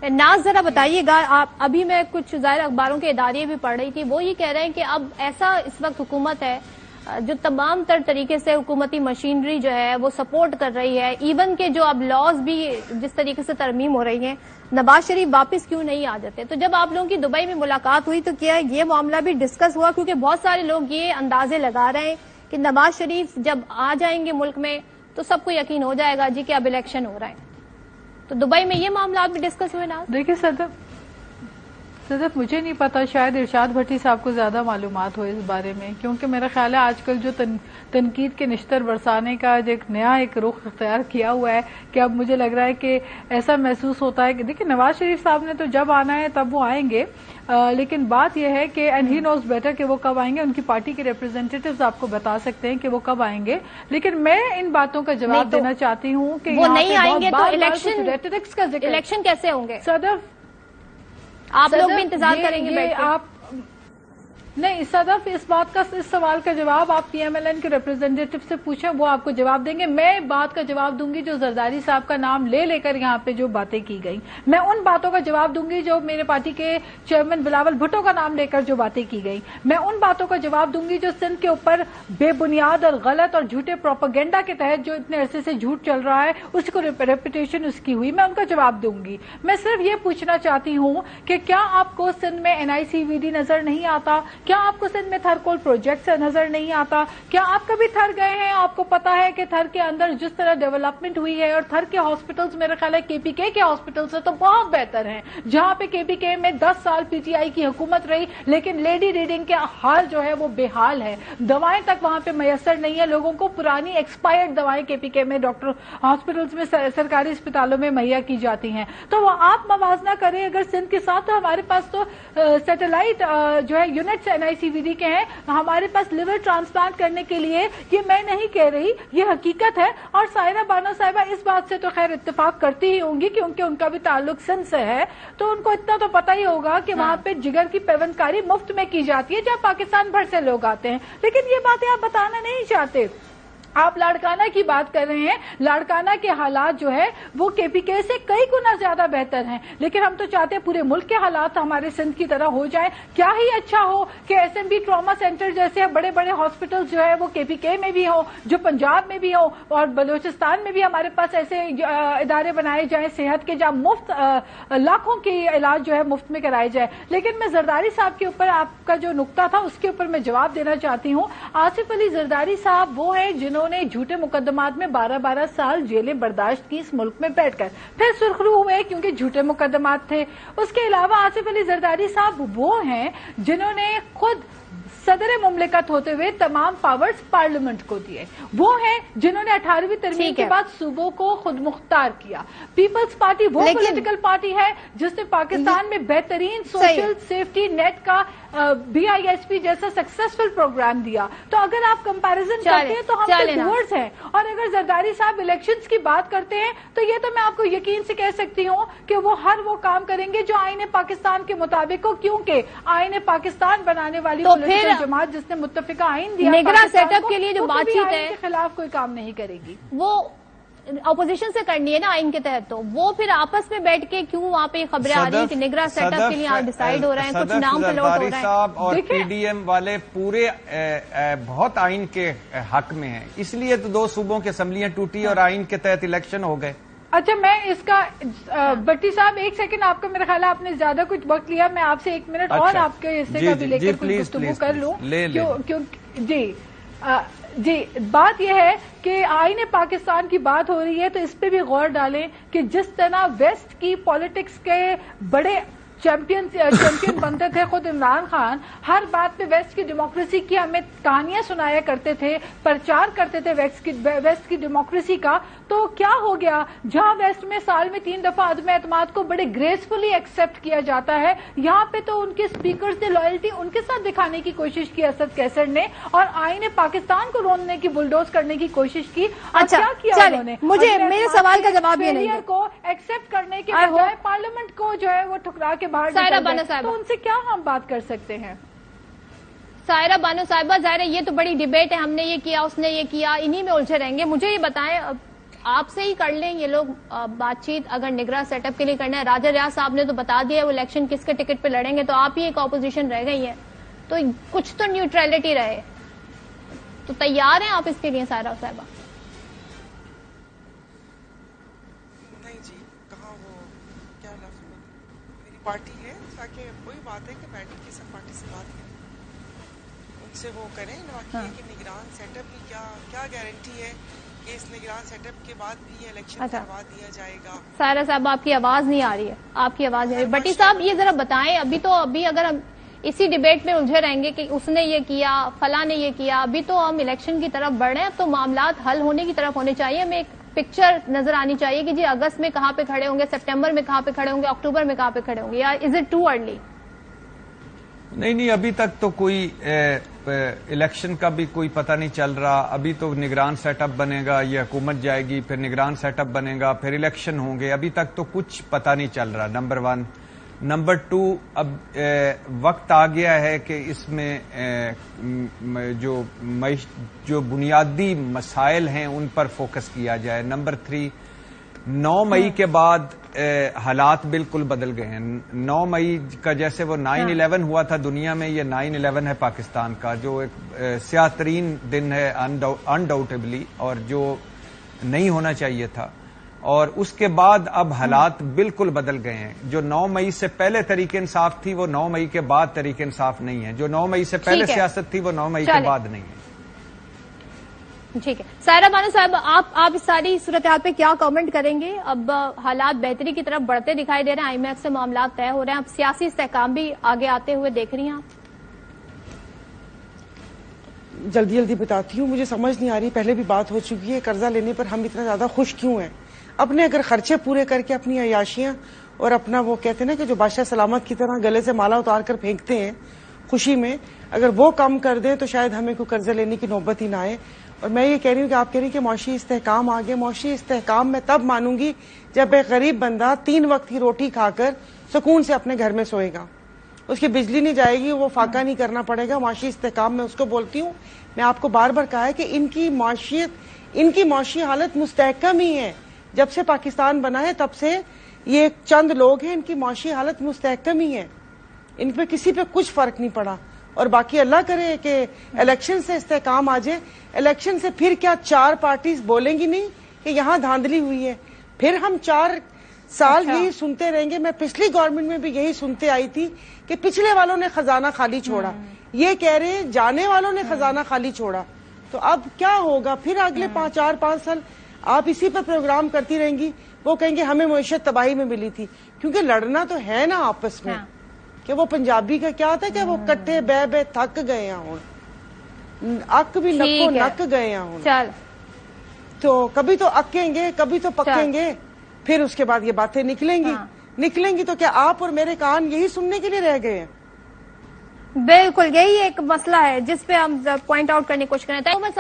ناز ذرا بتائیے گا، آپ ابھی میں کچھ ظاہر اخباروں کے ادارے بھی پڑھ رہی تھی، وہ یہ کہہ رہے ہیں کہ اب ایسا اس وقت حکومت ہے جو تمام تر طریقے سے حکومتی مشینری جو ہے وہ سپورٹ کر رہی ہے، ایون کہ جو اب لاز بھی جس طریقے سے ترمیم ہو رہی ہیں، نواز شریف واپس کیوں نہیں آ جاتے؟ تو جب آپ لوگوں کی دبئی میں ملاقات ہوئی تو کیا یہ معاملہ بھی ڈسکس ہوا؟ کیونکہ بہت سارے لوگ یہ اندازے لگا رہے ہیں کہ نواز شریف جب آ جائیں گے ملک میں تو سب کو یقین ہو جائے گا جی کہ اب الیکشن ہو رہا ہے، تو دبئی میں یہ معاملات بھی ڈسکس ہوئے نا؟ دیکھیے صدف مجھے نہیں پتا، شاید ارشاد بھٹی صاحب کو زیادہ معلومات ہو اس بارے میں، کیونکہ میرا خیال ہے آج کل جو تنقید کے نشتر برسانے کا ایک نیا رخ اختیار کیا ہوا ہے کہ اب مجھے لگ رہا ہے کہ ایسا محسوس ہوتا ہے کہ دیکھیں نواز شریف صاحب نے تو جب آنا ہے تب وہ آئیں گے، لیکن بات یہ ہے کہ اینڈ ہی نوز بیٹر کہ وہ کب آئیں گے، ان کی پارٹی کے ریپرزینٹیٹیوز آپ کو بتا سکتے ہیں کہ وہ کب آئیں گے، لیکن میں ان باتوں کا جواب دینا چاہتی ہوں کہ وہ نہیں آئیں گے تو الیکشن کیسے ہوں گے؟ صدف آپ لوگ بھی انتظار کریں گے بیٹھ کے؟ آپ نہیں صدف، اس سوال کا جواب آپ پی ایم ایل این کے ریپرزینٹیٹیو سے پوچھیں، وہ آپ کو جواب دیں گے۔ میں بات کا جواب دوں گی جو زرداری صاحب کا نام لے کر یہاں پہ جو باتیں کی گئی، میں ان باتوں کا جواب دوں گی جو میرے پارٹی کے چیئرمین بلاول بھٹو کا نام لے کر جو باتیں کی گئی، میں ان باتوں کا جواب دوں گی جو سندھ کے اوپر بے بنیاد اور غلط اور جھوٹے پروپیگنڈا کے تحت جو اتنے عرصے سے جھوٹ چل رہا ہے اس کو ریپوٹیشن اس کی ہوئی، میں ان کا جواب دوں گی۔ میں صرف یہ پوچھنا چاہتی ہوں کہ کیا آپ کو سندھ میں NICVD نظر نہیں آتا؟ کیا آپ کو سندھ میں تھر کول پروجیکٹ نظر نہیں آتا؟ کیا آپ کبھی تھر گئے ہیں؟ آپ کو پتا ہے کہ تھر کے اندر جس طرح ڈیولپمنٹ ہوئی ہے، اور تھر کے ہاسپٹلز میرے خیال ہے KPK کے ہاسپٹل سے تو بہت بہتر ہیں، جہاں پہ KPK میں 10 سال PTI کی حکومت رہی لیکن لیڈی ریڈنگ کے حال جو ہے وہ بے حال ہے، دوائیں تک وہاں پہ میسر نہیں ہے، لوگوں کو پرانی ایکسپائرڈ دوائیں KPK میں ڈاکٹر ہاسپٹلز میں سرکاری اسپتالوں میں مہیا کی جاتی ہیں۔ تو وہ آپ موازنہ کریں اگر سندھ کے ساتھ، تو ہمارے پاس تو سیٹلائٹ جو ہے یونٹس NICVD کے ہیں، ہمارے پاس لیور ٹرانسپلانٹ کرنے کے لیے، یہ میں نہیں کہہ رہی، یہ حقیقت ہے۔ اور سائرہ بانو صاحبہ اس بات سے تو خیر اتفاق کرتی ہی ہوں گی کیونکہ ان کا بھی تعلق سندھ سے ہے، تو ان کو اتنا تو پتہ ہی ہوگا کہ وہاں پہ جگر کی پیوندکاری مفت میں کی جاتی ہے جہاں پاکستان بھر سے لوگ آتے ہیں، لیکن یہ باتیں آپ بتانا نہیں چاہتے۔ آپ لاڑکانہ کی بات کر رہے ہیں، لاڑکانہ کے حالات جو ہے وہ KPK سے کئی گنا زیادہ بہتر ہیں، لیکن ہم تو چاہتے ہیں پورے ملک کے حالات ہمارے سندھ کی طرح ہو جائیں۔ کیا ہی اچھا ہو کہ SMB ٹراما سینٹر جیسے بڑے بڑے ہاسپٹل جو ہے وہ KPK میں بھی ہوں، جو پنجاب میں بھی ہوں، اور بلوچستان میں بھی ہمارے پاس ایسے ادارے بنائے جائیں صحت کے جہاں مفت لاکھوں کی علاج جو ہے مفت میں کرائے جائے۔ لیکن میں زرداری صاحب کے اوپر آپ کا جو نقطہ تھا اس کے اوپر میں جواب دینا چاہتی ہوں۔ آصف علی زرداری صاحب وہ ہیں جنہوں نے جھوٹے مقدمات میں 12 سال جیلیں برداشت کی اس ملک میں بیٹھ کر، پھر سرخرو ہوئے کیونکہ جھوٹے مقدمات تھے۔ اس کے علاوہ آصف علی زرداری صاحب وہ ہیں جنہوں نے خود صدر مملکت ہوتے ہوئے تمام پاورز پارلیمنٹ کو دیے، وہ ہیں جنہوں نے 18ویں ترمیم کے بعد صوبوں کو خود مختار کیا۔ پیپلز پارٹی وہ پولیٹیکل پارٹی ہے جس نے پاکستان میں بہترین سوشل سیفٹی نیٹ کا BISP جیسا سکسیسفل پروگرام دیا۔ تو اگر آپ کمپیریزن کرتے ہیں تو ہم ٹورڈز ہیں، اور اگر زرداری صاحب الیکشنز کی بات کرتے ہیں تو یہ تو میں آپ کو یقین سے کہہ سکتی ہوں کہ وہ ہر وہ کام کریں گے جو آئین پاکستان کے مطابق ہو، کیونکہ آئین پاکستان بنانے والی پولیٹیکل جماعت جس نے متفقہ آئین دیا نگراں سیٹ اپ کے لیے جو بات چیت ہے کے خلاف کوئی کام نہیں کرے گی، وہ اپوزیشن سے کرنی ہے نا آئین کے تحت، تو وہ پھر آپس میں بیٹھ کے کیوں وہاں پہ خبریں آ رہی ہیں کہ نگراں سیٹ اپ کے لیے ڈیسائیڈ ہو رہے ہیں، کچھ نام پلوٹ ہو رہے ہیں؟ صاحب اور PDM والے پورے بہت آئین کے حق میں ہیں، اس لیے تو 2 صوبوں کی اسمبلیاں ٹوٹی اور آئین کے تحت الیکشن ہو گئے۔ اچھا میں اس کا بٹی صاحب 1 سیکنڈ آپ کا، میرا خیال ہے آپ نے زیادہ کچھ وقت لیا، میں آپ سے 1 منٹ اور آپ کے حصے کا بھی لے کر کچھ گفتگو کر لوں۔ جی بات یہ ہے کہ آئین پاکستان کی بات ہو رہی ہے تو اس پہ بھی غور ڈالیں کہ جس طرح ویسٹ کی پالیٹکس کے بڑے چیمپئن بنتے تھے خود عمران خان، ہر بات پہ ویسٹ کی ڈیموکریسی کی ہمیں کہانیاں سنایا کرتے تھے، پرچار کرتے تھے ویسٹ کی ڈیموکریسی کا، تو کیا ہو گیا جہاں ویسٹ میں سال میں 3 دفعہ عدم اعتماد کو بڑے گریسفلی ایکسپٹ کیا جاتا ہے، یہاں پہ تو ان کے اسپیکرز نے لائلٹی ان کے ساتھ دکھانے کی کوشش کی اسد کیسر نے، اور آئین پاکستان کو روننے کی بلڈوز کرنے کی کوشش کی۔ اچھا انہوں نے مجھے میرے سوال کا جواب یہ نہیں کو ایکسپٹ کرنے کے بجائے پارلیمنٹ کو جو ہے وہ ٹھکرا کے باہر تو ان سے کیا ہم بات کر سکتے ہیں؟ سائرہ بانو صاحبہ ظاہر ہے یہ تو بڑی ڈیبیٹ ہے، ہم نے یہ کیا اس نے یہ کیا، انہی میں الجھے رہیں گے۔ مجھے یہ بتائیں آپ سے ہی کر لیں یہ لوگ بات چیت، اگر نگراں سیٹ اپ کے لیے کرنا ہے. راجہ ریاض صاحب نے تو بتا دیا ہے وہ الیکشن کس کے ٹکٹ پہ لڑیں گے، تو آپ ہی ایک اپوزیشن رہ گئی ہیں، تو کچھ تو نیوٹرلٹی رہے. تو تیار ہیں آپ اس کے لیے سائرہ صاحبہ؟ نہیں جی، کہاں وہ کیا لفظ میری پارٹی ہے، تاکہ وہی بات ہے کہ بیٹھ کے سب پارٹی سے بات کریں، ان سے وہ کریں. باقی ہے کہ نگران سیٹ اپ بھی کیا گارنٹی ہے کہ اس نگران سیٹ اپ کے بعد بھی یہ الیکشن کروا دیا جائے گا. سائرہ صاحب آپ کی آواز نہیں آ رہی ہے، آپ کی آواز نہیں آ رہی. بٹی صاحب یہ ذرا بتائیں، ابھی اگر ہم اسی ڈیبیٹ میں الجھے رہیں گے کہ اس نے یہ کیا، فلاں نے یہ کیا، ابھی تو ہم الیکشن کی طرف بڑھ رہے ہیں، تو معاملات حل ہونے کی طرف ہونے چاہیے. ہمیں ایک پکچر نظر آنی چاہیے کہ جی اگست میں کہاں پہ کھڑے ہوں گے، سپٹمبر میں کہاں پہ کھڑے ہوں گے، اکتوبر میں کہاں پہ کھڑے ہوں گے، یا از اٹ ٹو ارلی؟ نہیں، ابھی تک تو کوئی الیکشن کا بھی کوئی پتہ نہیں چل رہا. ابھی تو نگران سیٹ اپ بنے گا، یہ حکومت جائے گی، پھر نگران سیٹ اپ بنے گا، پھر الیکشن ہوں گے. ابھی تک تو کچھ پتہ نہیں چل رہا، نمبر 1. نمبر 2، اب وقت آ گیا ہے کہ اس میں جو بنیادی مسائل ہیں ان پر فوکس کیا جائے. نمبر 3، 9 مئی کے بعد حالات بالکل بدل گئے ہیں. 9 مئی کا جیسے وہ 9/11 ہوا تھا دنیا میں، یہ 9/11 ہے پاکستان کا، جو ایک سیاہ ترین دن ہے انڈاؤٹیبلی، اور جو نہیں ہونا چاہیے تھا. اور اس کے بعد اب حالات بالکل بدل گئے ہیں. جو 9 مئی سے پہلے تحریک انصاف تھی وہ 9 مئی کے بعد تحریک انصاف نہیں ہے. جو 9 مئی سے پہلے سیاست تھی وہ 9 مئی کے بعد نہیں ہے. ٹھیک ہے. سائرہ بانو صاحب، آپ اس ساری صورتحال پہ کیا کامنٹ کریں گے؟ اب حالات بہتری کی طرف بڑھتے دکھائی دے رہے ہیں، IMF سے معاملات طے ہو رہے ہیں، اب سیاسی استحکام بھی آگے آتے ہوئے دیکھ رہی ہیں آپ؟ جلدی بتاتی ہوں، مجھے سمجھ نہیں آ رہی. پہلے بھی بات ہو چکی ہے، قرضہ لینے پر ہم اتنا زیادہ خوش کیوں ہیں؟ اپنے اگر خرچے پورے کر کے اپنی عیاشیاں اور اپنا وہ کہتے ہیں نا کہ جو بادشاہ سلامت کی طرح گلے سے مالا اتار کر پھینکتے ہیں خوشی میں، اگر وہ کم کر دیں تو شاید ہمیں کوئی قرضہ لینے کی نوبت ہی نہ آئے. اور میں یہ کہہ رہی ہوں کہ آپ کہہ رہی ہیں کہ معاشی استحکام آگے. معاشی استحکام میں تب مانوں گی جب ایک غریب بندہ 3 وقت کی روٹی کھا کر سکون سے اپنے گھر میں سوئے گا، اس کی بجلی نہیں جائے گی، وہ فاقہ نہیں کرنا پڑے گا. معاشی استحکام میں اس کو بولتی ہوں. میں آپ کو بار بار کہا ہے کہ ان کی معاشی حالت مستحکم ہی ہے. جب سے پاکستان بنا ہے تب سے یہ چند لوگ ہیں، ان کی معاشی حالت مستحکم ہی ہے، ان پہ کسی پہ کچھ فرق نہیں پڑا. اور باقی اللہ کرے کہ الیکشن سے استحکام آ جائے. الیکشن سے پھر کیا 4 پارٹیز بولیں گی نہیں کہ یہاں دھاندلی ہوئی ہے؟ پھر ہم 4 سال یہی سنتے رہیں گے. میں پچھلی گورنمنٹ میں بھی یہی سنتے آئی تھی کہ پچھلے والوں نے خزانہ خالی چھوڑا. یہ کہہ رہے ہیں جانے والوں نے خزانہ خالی چھوڑا. تو اب کیا ہوگا پھر اگلے 4-5 سال؟ آپ اسی پر پروگرام کرتی رہیں گی. وہ کہیں گے ہمیں معیشت تباہی میں ملی تھی. کیونکہ لڑنا تو ہے نا آپس میں، کہ وہ پنجابی کا کیا تھا کہ وہ کٹھے بے تھک گئے ہوں، اک بھی نکو نک گئے ہوں. تو کبھی تو اکیں گے، کبھی تو پکیں گے، پھر اس کے بعد یہ باتیں نکلیں گی. تو کیا آپ اور میرے کان یہی سننے کے لیے رہ گئے ہیں؟ بالکل یہی ایک مسئلہ ہے جس پہ ہم پوائنٹ آؤٹ کرنے کی کوشش کریں.